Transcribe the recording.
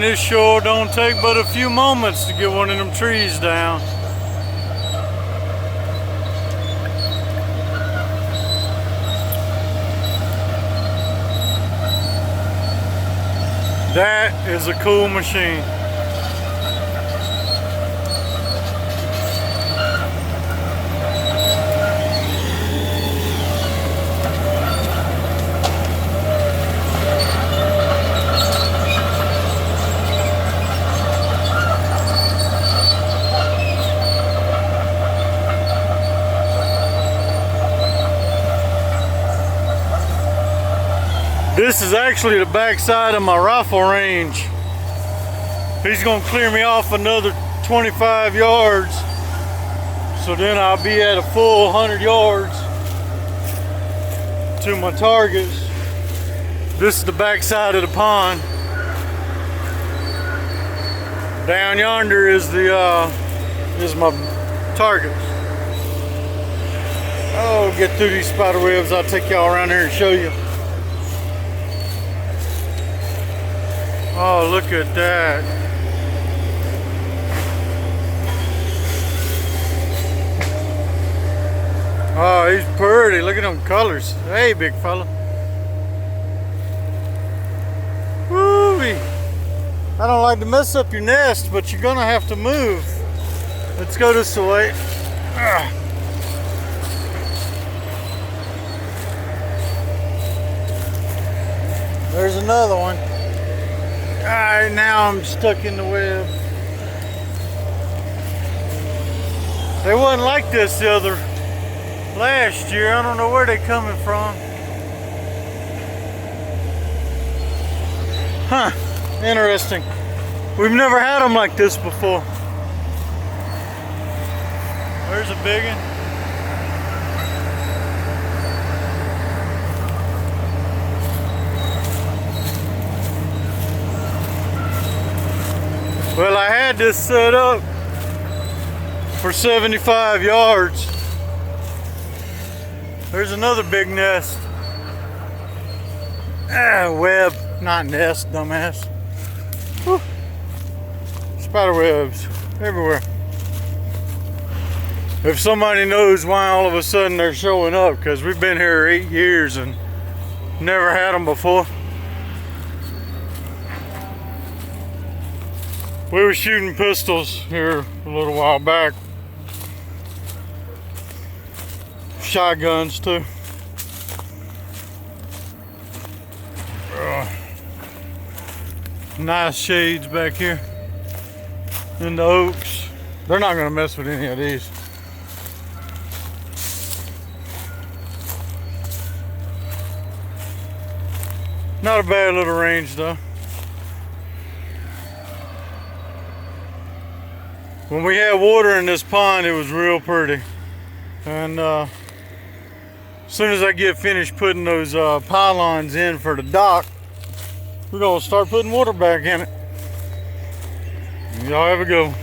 Man, it sure don't take but a few moments to get one of them trees down. That is a cool machine. This is actually the back side of my rifle range. He's gonna clear me off another 25 yards. So then I'll be at a full 100 yards to my targets. This is the back side of the pond. Down yonder is my targets. Oh, get through these spider webs. I'll take y'all around here and show you. Oh, look at that. Oh, he's pretty. Look at them colors. Hey, big fella. Woo-wee. I don't like to mess up your nest, but you're gonna have to move. Let's go this way. There's another one. Alright, now I'm stuck in the web. They wasn't like this the other last year. I don't know where they're coming from. Huh, interesting. We've never had them like this before. There's a big one. Well, I had this set up for 75 yards. There's another big nest. Web, not nest, dumbass. Whew. Spider webs everywhere. If somebody knows why all of a sudden they're showing up, because we've been here 8 years and never had them before. We were shooting pistols here a little while back. Shotguns too. Nice shades back here in the oaks. They're not gonna mess with any of these. Not a bad little range though. When we had water in this pond, it was real pretty. And as soon as I get finished putting those pylons in for the dock, we're gonna start putting water back in it. Y'all have a good one.